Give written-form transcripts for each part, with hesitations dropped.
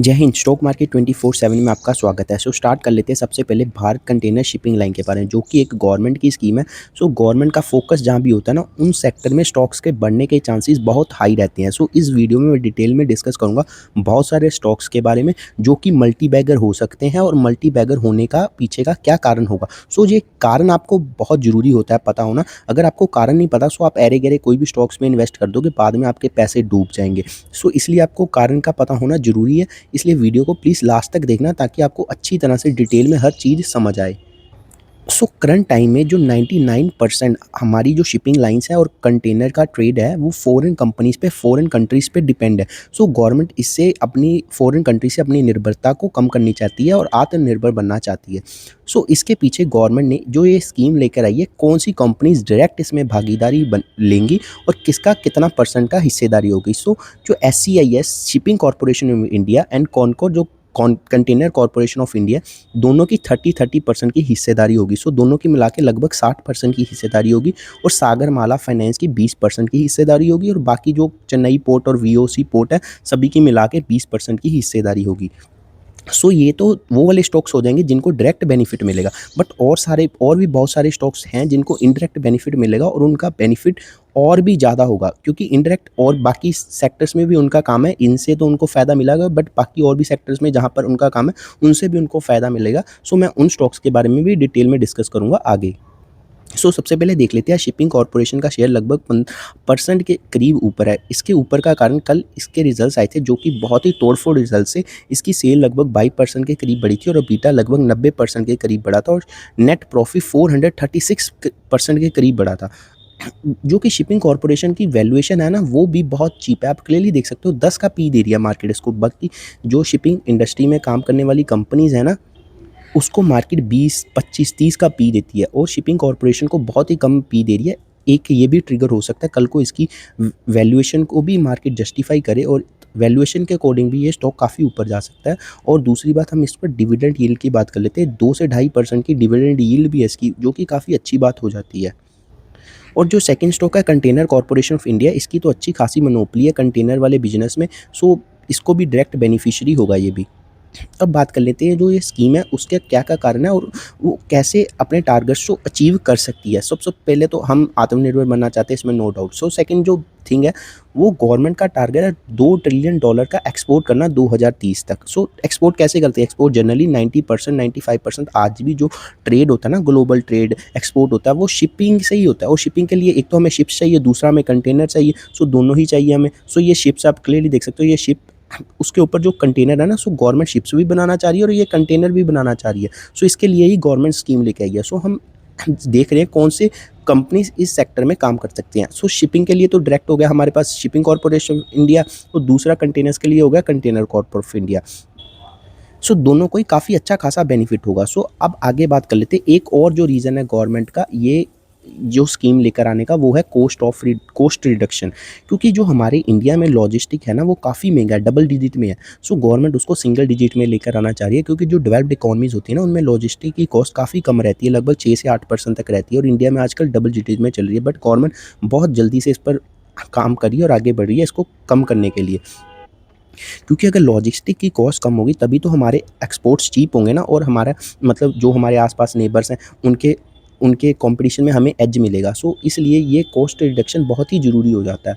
जय Hind. Stock market 24/7 में आपका स्वागत है। स्टार्ट कर लेते हैं सबसे पहले भारत कंटेनर शिपिंग लाइन के बारे में, जो कि एक गवर्नमेंट की स्कीम है। गवर्नमेंट का फोकस जहाँ भी होता है ना, उन सेक्टर में स्टॉक्स के बढ़ने के चांसेस बहुत हाई रहते हैं। इस वीडियो में मैं डिटेल में डिस्कस करूंगा बहुत सारे स्टॉक्स के बारे में, जो कि मल्टी बैगर हो सकते हैं और मल्टी बैगर होने का पीछे का क्या कारण होगा। ये कारण आपको बहुत जरूरी होता है पता होना। अगर आपको कारण नहीं पता आप एरे गैरे कोई भी स्टॉक्स में इन्वेस्ट कर दोगे, बाद में आपके पैसे डूब जाएंगे। इसलिए आपको कारण का पता होना जरूरी है। इसलिए वीडियो को प्लीज़ लास्ट तक देखना, ताकि आपको अच्छी तरह से डिटेल में हर चीज़ समझ आए। करंट टाइम में जो 99% हमारी जो शिपिंग लाइंस है और कंटेनर का ट्रेड है, वो फॉरेन कंपनीज़ पे, फॉरेन कंट्रीज़ पे डिपेंड है। गवर्नमेंट इससे अपनी फॉरेन कंट्री से अपनी निर्भरता को कम करनी चाहती है और आत्मनिर्भर बनना चाहती है। इसके पीछे गवर्नमेंट ने जो ये स्कीम लेकर आई है, कौन सी कंपनीज़ डायरेक्ट इसमें भागीदारी लेंगी और किसका कितना परसेंट का हिस्सेदारी होगी। जो SCIS shipping corporation of India and Concor जो कंटेनर कॉरपोरेशन ऑफ इंडिया, दोनों की 30% की हिस्सेदारी होगी। दोनों की मिला के लगभग 60% की हिस्सेदारी होगी और सागरमाला फाइनेंस की 20% की हिस्सेदारी होगी और बाकी जो चेन्नई पोर्ट और VOC पोर्ट है, सभी की मिला के 20% की हिस्सेदारी होगी। ये तो वो वाले स्टॉक्स हो जाएंगे जिनको डायरेक्ट बेनिफिट मिलेगा, बट और भी बहुत सारे स्टॉक्स हैं जिनको इनडायरेक्ट बेनिफिट मिलेगा और उनका बेनिफिट और भी ज़्यादा होगा, क्योंकि इनडायरेक्ट और बाकी सेक्टर्स में भी उनका काम है। इनसे तो उनको फ़ायदा मिलेगा, बट बाकी और भी सेक्टर्स में जहाँ पर उनका काम है, उनसे भी उनको फ़ायदा मिलेगा। मैं उन स्टॉक्स के बारे में भी डिटेल में डिस्कस करूँगा आगे। सबसे पहले देख लेते हैं, शिपिंग कॉरपोरेशन का शेयर लगभग 5% के करीब ऊपर है। इसके ऊपर का कारण कल इसके रिजल्ट्स आए थे, जो कि बहुत ही तोड़फोड़ रिजल्ट से इसकी सेल लगभग 22% के करीब बढ़ी थी और बीटा लगभग 90% के करीब बढ़ा था और नेट प्रॉफिट 436% के करीब बढ़ा था। जो कि शिपिंग कॉरपोरेशन की वैल्यूएशन है ना, वो भी बहुत चीप है। आप क्लियरली देख सकते हो 10 का पी दे रही है मार्केट इसको। बाकी जो शिपिंग इंडस्ट्री में काम करने वाली कंपनीज है ना, उसको मार्केट 20, 25, 30 का पी देती है और शिपिंग कॉरपोरेशन को बहुत ही कम पी दे रही है। एक ये भी ट्रिगर हो सकता है कल को इसकी वैल्यूएशन को भी मार्केट जस्टिफाई करे और वैल्यूएशन के अकॉर्डिंग भी ये स्टॉक काफ़ी ऊपर जा सकता है। और दूसरी बात, हम इस पर डिविडेंड यील्ड की बात कर लेते हैं। 2 से 2.5% की डिविडेंड यील्ड भी है इसकी, जो कि काफ़ी अच्छी बात हो जाती है। और जो सेकंड स्टॉक है कंटेनर कॉरपोरेशन ऑफ इंडिया, इसकी तो अच्छी खासी मोनोपोली है कंटेनर वाले बिजनेस में। इसको भी डायरेक्ट बेनिफिशियरी होगा ये भी। अब बात कर लेते हैं जो ये स्कीम है उसके क्या क्या कारण है और वो कैसे अपने टारगेट्स को अचीव कर सकती है। सबसे पहले तो हम आत्मनिर्भर बनना चाहते हैं, इसमें नो डाउट। सेकंड जो थिंग है, वो गवर्नमेंट का टारगेट है $2 ट्रिलियन का एक्सपोर्ट करना 2030 तक। एक्सपोर्ट कैसे करते हैं? एक्सपोर्ट जनरली 90%, 95% आज भी जो ट्रेड होता है ना, ग्लोबल ट्रेड एक्सपोर्ट होता है, वो शिपिंग से ही होता है। और शिपिंग के लिए एक तो हमें शिप्स चाहिए, दूसरा हमें कंटेनर चाहिए। दोनों ही चाहिए हमें। ये शिप्स आप क्लियरली देख सकते हो, ये शिप उसके ऊपर जो कंटेनर है ना, गवर्नमेंट शिप्स भी बनाना चाह रही है और ये कंटेनर भी बनाना चाह रही है। इसके लिए ही गवर्नमेंट स्कीम लेके आई है। हम देख रहे हैं कौन से कंपनीज इस सेक्टर में काम कर सकती हैं। शिपिंग के लिए तो डायरेक्ट हो गया हमारे पास शिपिंग कॉरपोरेशन ऑफ इंडिया, और दूसरा कंटेनर्स के लिए हो गया कंटेनर कॉर्पोरेशन ऑफ इंडिया। दोनों को ही काफ़ी अच्छा खासा बेनिफिट होगा। अब आगे बात कर लेते हैं, एक और जो रीज़न है गवर्नमेंट का ये जो स्कीम लेकर आने का, वो है कोस्ट रिडक्शन। क्योंकि जो हमारे इंडिया में लॉजिस्टिक है ना, वो काफ़ी महंगा है, डबल डिजिट में है। गवर्नमेंट उसको सिंगल डिजिट में लेकर आना चाह रही है, क्योंकि जो डेवलप्ड इकोनॉमीज होती है ना, उनमें लॉजिस्टिक की कॉस्ट काफ़ी कम रहती है, लगभग 6 से 8% तक रहती है, और इंडिया में आजकल डबल डिजिट में चल रही है। बट गवर्नमेंट बहुत जल्दी से इस पर काम कर रही है और आगे बढ़ रही है इसको कम करने के लिए। क्योंकि अगर लॉजिस्टिक की कॉस्ट कम होगी, तभी तो हमारे एक्सपोर्ट्स चीप होंगे ना, और हमारा मतलब जो हमारे आसपास नेबर्स हैं उनके उनके कंपटीशन में हमें एज मिलेगा। इसलिए ये कॉस्ट रिडक्शन बहुत ही ज़रूरी हो जाता है।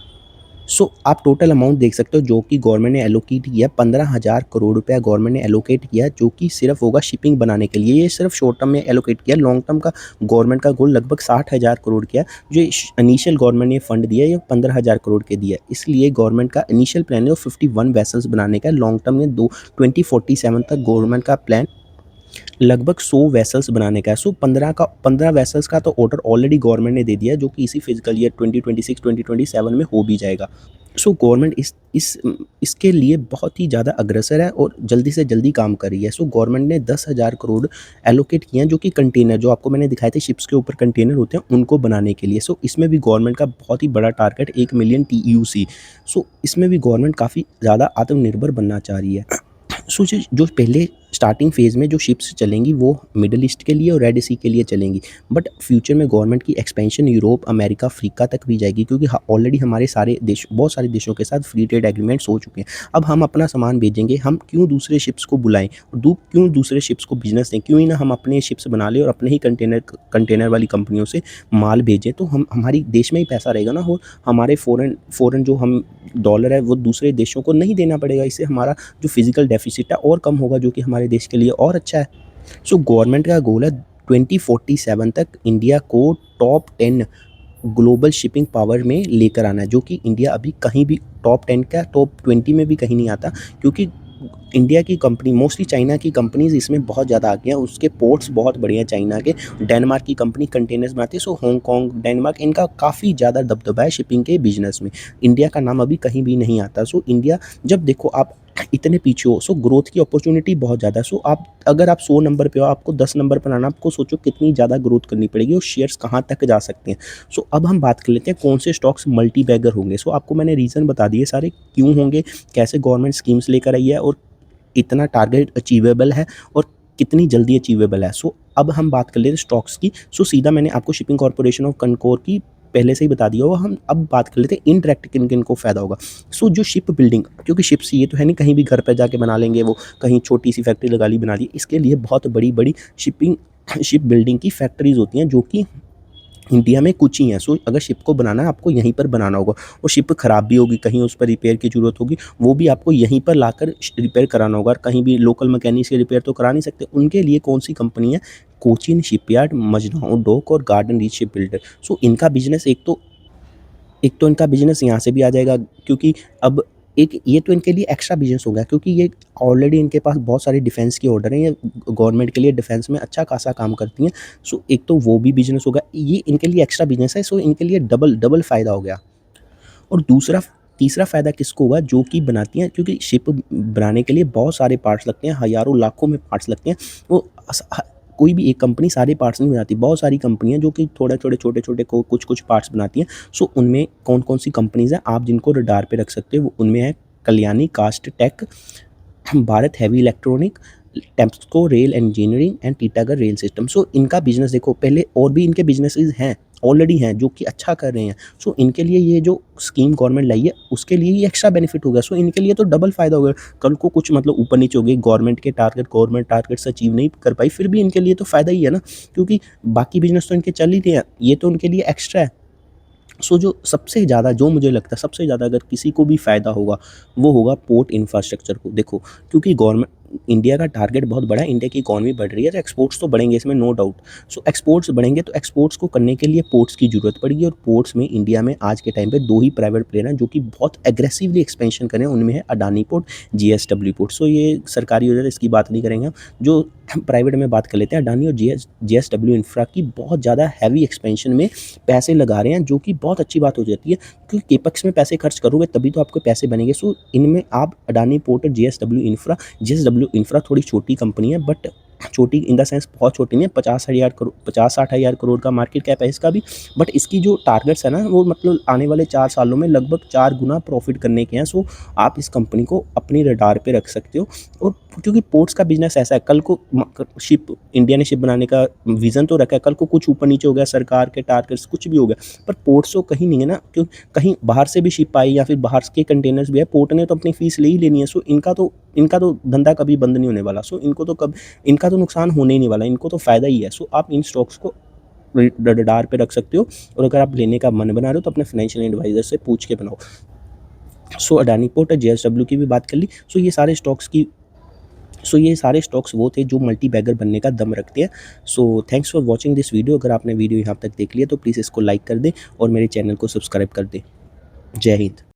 आप टोटल अमाउंट देख सकते हो जो कि गवर्नमेंट ने एलोकेट किया, 15,000 करोड़ रुपया गवर्नमेंट ने एलोकेट किया, जो कि सिर्फ होगा शिपिंग बनाने के लिए। ये सिर्फ शॉर्ट टर्म में एलोकेट किया। लॉन्ग टर्म का गवर्नमेंट का गोल लगभग 60,000 करोड़ किया। जो इनिशियल गवर्नमेंट ने फंड दिया, ये 15,000 करोड़ के दिया। इसलिए गवर्नमेंट का इनिशियल प्लान है वो 51 वेसल्स बनाने का। लॉन्ग टर्म में 2047 तक गवर्नमेंट का प्लान लगभग 100 वेसल्स बनाने का है। 15 वेसल्स का तो ऑर्डर ऑलरेडी गवर्नमेंट ने दे दिया है, जो कि इसी फिजिकल ईयर 2026-2027 में हो भी जाएगा। गवर्नमेंट इसके लिए बहुत ही ज़्यादा अग्रसर है और जल्दी से जल्दी काम कर रही है। गवर्नमेंट ने 10,000 करोड़ एलोकेट किए हैं, जो कि कंटेनर, जो आपको मैंने दिखाए थे शिप्स के ऊपर कंटेनर होते हैं, उनको बनाने के लिए। इसमें भी गवर्नमेंट का बहुत ही बड़ा टारगेट 1 मिलियन TEUC। इसमें भी गवर्नमेंट काफ़ी ज़्यादा आत्मनिर्भर बनना चाह रही है। जो पहले स्टार्टिंग फेज़ में जो शिप्स चलेंगी वो मिडल ईस्ट के लिए और रेड सी के लिए चलेंगी। बट फ्यूचर में गवर्नमेंट की एक्सपेंशन यूरोप, अमेरिका, अफ्रीका तक भी जाएगी, क्योंकि ऑलरेडी हमारे सारे देश, बहुत सारे देशों के साथ फ्री ट्रेड एग्रीमेंट्स हो चुके हैं। अब हम अपना सामान भेजेंगे, हम क्यों दूसरे शिप्स को बुलाएं, क्यों दूसरे शिप्स को बिजनेस दें, क्यों ही ना हम अपने शिप्स बना लें और अपने ही कंटेनर वाली कंपनियों से माल भेजें। तो हम हमारी देश में ही पैसा रहेगा ना, और हमारे फ़ॉरेन जो हम डॉलर है वो दूसरे देशों को नहीं देना पड़ेगा। इससे हमारा जो फिजिकल डेफिसिट है और कम होगा, जो कि हमारे देश के लिए और अच्छा है। सो गवर्नमेंट का गोल है 2047 तक इंडिया को टॉप 10 ग्लोबल शिपिंग पावर में लेकर आना है, जो कि इंडिया अभी कहीं भी टॉप 10 क्या टॉप 20 में भी कहीं नहीं आता, क्योंकि इंडिया की कंपनी, मोस्टली चाइना की कंपनीज इसमें बहुत ज़्यादा आ गई हैं। उसके पोर्ट्स बहुत बढ़िया हैं चाइना के। डेनमार्क की कंपनी कंटेनर्स बनाती है। सो हांगकांग, डेनमार्क, इनका काफ़ी ज़्यादा दबदबा है शिपिंग के बिजनेस में। इंडिया का नाम अभी कहीं भी नहीं आता। सो इंडिया, जब देखो आप इतने पीछे हो, सो ग्रोथ की अपॉर्चुनिटी बहुत ज़्यादा है। सो आप अगर आप 100 नंबर पे हो, आपको 10 नंबर पर आना, आपको सोचो कितनी ज़्यादा ग्रोथ करनी पड़ेगी और शेयर्स कहाँ तक जा सकते हैं। सो अब हम बात कर लेते हैं कौन से स्टॉक्स मल्टी बैगर होंगे। सो आपको मैंने रीज़न बता दिए सारे, क्यों होंगे, कैसे गवर्नमेंट स्कीम्स लेकर आई है, और इतना टारगेट अचीवेबल है और कितनी जल्दी अचीवेबल है। सो अब हम बात कर लेते हैं स्टॉक्स की। सो सीधा मैंने आपको शिपिंग कॉर्पोरेशन ऑफ कनकोर की पहले से ही बता दिया होगा। हम अब बात कर लेते हैं इनडायरेक्ट किन किन को फ़ायदा होगा। सो जो शिप बिल्डिंग, क्योंकि शिप्स ये तो है नहीं कहीं भी घर पे जाके बना लेंगे, वो कहीं छोटी सी फैक्ट्री लगा ली बना दी। इसके लिए बहुत बड़ी बड़ी शिप बिल्डिंग की फैक्ट्रीज होती हैं, जो कि इंडिया में कुछ ही हैं। सो अगर शिप को बनाना है, आपको यहीं पर बनाना होगा। और शिप ख़राब भी होगी, कहीं उस पर रिपेयर की ज़रूरत होगी, वो भी आपको यहीं पर लाकर रिपेयर कराना होगा। और कहीं भी लोकल मैकेनिक से रिपेयर तो करा नहीं सकते। उनके लिए कौन सी कंपनी है? कोचिन शिपयार्ड, मजगांव डॉक और गार्डन रीच शिप बिल्डर। सो इनका बिजनेस एक तो इनका बिजनेस यहाँ से भी आ जाएगा, क्योंकि अब एक ये तो इनके लिए एक्स्ट्रा बिजनेस हो गया, क्योंकि ये ऑलरेडी इनके पास बहुत सारे डिफेंस के ऑर्डर हैं। ये गवर्नमेंट के लिए डिफेंस में अच्छा खासा काम करती हैं। सो एक तो वो भी बिजनेस होगा, ये इनके लिए एक्स्ट्रा बिजनेस है। सो इनके लिए डबल डबल फ़ायदा हो गया। और तीसरा फ़ायदा किसको होगा? जो कि बनाती हैं, क्योंकि शिप बनाने के लिए बहुत सारे पार्ट्स लगते हैं, हज़ारों लाखों में पार्ट्स लगते हैं। वो कोई भी एक कंपनी सारे पार्ट्स नहीं बनाती, बहुत सारी कंपनियां जो कि थोड़े थोड़े छोटे छोटे को कुछ कुछ पार्ट्स बनाती हैं। सो उनमें कौन कौन सी कंपनीज हैं आप जिनको रडार पे रख सकते हो? उनमें है Kalyani cast tech, Bharat heavy electronic, टेम्स्को rail engineering and Titagarh rail system. So इनका बिजनेस देखो, पहले और भी इनके बिजनेसेस हैं, ऑलरेडी हैं, जो कि अच्छा कर रहे हैं। सो इनके लिए ये जो स्कीम गवर्नमेंट लाई है, उसके लिए ये एक्स्ट्रा बेनिफिट होगा। सो इनके लिए तो डबल फ़ायदा होगा। कल को कुछ मतलब ऊपर नीचे हो गई, गवर्नमेंट टारगेट्स अचीव नहीं कर पाई, फिर भी इनके लिए तो फ़ायदा ही है ना, क्योंकि बाकी बिजनेस तो इनके चल ही रहे हैं, ये तो उनके लिए एक्स्ट्रा है। सो जो सबसे ज़्यादा, जो मुझे लगता है सबसे ज़्यादा अगर किसी को भी फ़ायदा होगा, वो होगा पोर्ट इंफ्रास्ट्रक्चर को। देखो, क्योंकि गवर्नमेंट, इंडिया का टारगेट बहुत बड़ा है, इंडिया की इकॉनमी बढ़ रही है, तो एक्सपोर्ट्स तो बढ़ेंगे, इसमें नो डाउट। सो एक्सपोर्ट्स बढ़ेंगे तो एक्सपोर्ट्स को करने के लिए पोर्ट्स की ज़रूरत पड़ेगी। और पोर्ट्स में इंडिया में आज के टाइम पे 2 ही प्राइवेट प्लेयर हैं जो कि बहुत एग्रेसिवली एक्सपेंशन कर रहे हैं। उनमें है अडानी पोर्ट, जीएसडब्ल्यू पोर्ट। सो ये सरकारी योजना, इसकी बात नहीं करेंगे हम। जो प्राइवेट में बात कर लेते हैं, अडानी और जीएसडब्ल्यू इंफ्रा की बहुत ज़्यादा हैवी एक्सपेंशन में पैसे लगा रहे हैं, जो कि बहुत अच्छी बात हो जाती है, क्योंकि केपेक्स में पैसे खर्च करोगे तभी तो आपको पैसे बनेंगे। सो इनमें आप अडानी पोर्ट और जीएसडब्ल्यू इंफ्रा थोड़ी छोटी कंपनी है, बट छोटी इन द सेंस बहुत छोटी नहीं है। 50-60 हज़ार करोड़ का मार्केट कैप है इसका भी। बट इसकी जो टारगेट्स है ना, वो मतलब आने वाले 4 सालों में लगभग 4 गुना प्रॉफिट करने के हैं। सो आप इस कंपनी को अपनी रडार पे रख सकते हो। और क्योंकि पोर्ट्स का बिजनेस ऐसा है, कल को शिप, इंडिया ने शिप बनाने का विज़न तो रखा है, कल को कुछ ऊपर नीचे हो गया, सरकार के टारगेट्स कुछ भी हो गया, पर पोर्ट्स तो कहीं नहीं है ना, क्यों कहीं बाहर से भी शिप आई या फिर बाहर के कंटेनर्स भी है, पोर्ट ने तो अपनी फीस ले ही लेनी है। सो इनका तो धंधा कभी बंद नहीं होने वाला। सो इनका तो नुकसान होने ही नहीं वाला, इनको तो फ़ायदा ही है। सो आप इन स्टॉक्स को रडार पे रख सकते हो। और अगर आप लेने का मन बना रहे हो तो अपने फाइनेंशियल एडवाइजर से पूछ के बनाओ। सो अडानी पोर्ट और जेएसडब्ल्यू की भी बात कर ली। सो ये सारे स्टॉक्स वो थे जो मल्टी बैगर बनने का दम रखते हैं। So thanks for watching this video. अगर आपने वीडियो यहाँ तक देख लिया तो प्लीज़ इसको लाइक कर दें और मेरे चैनल को सब्सक्राइब कर दें। जय हिंद।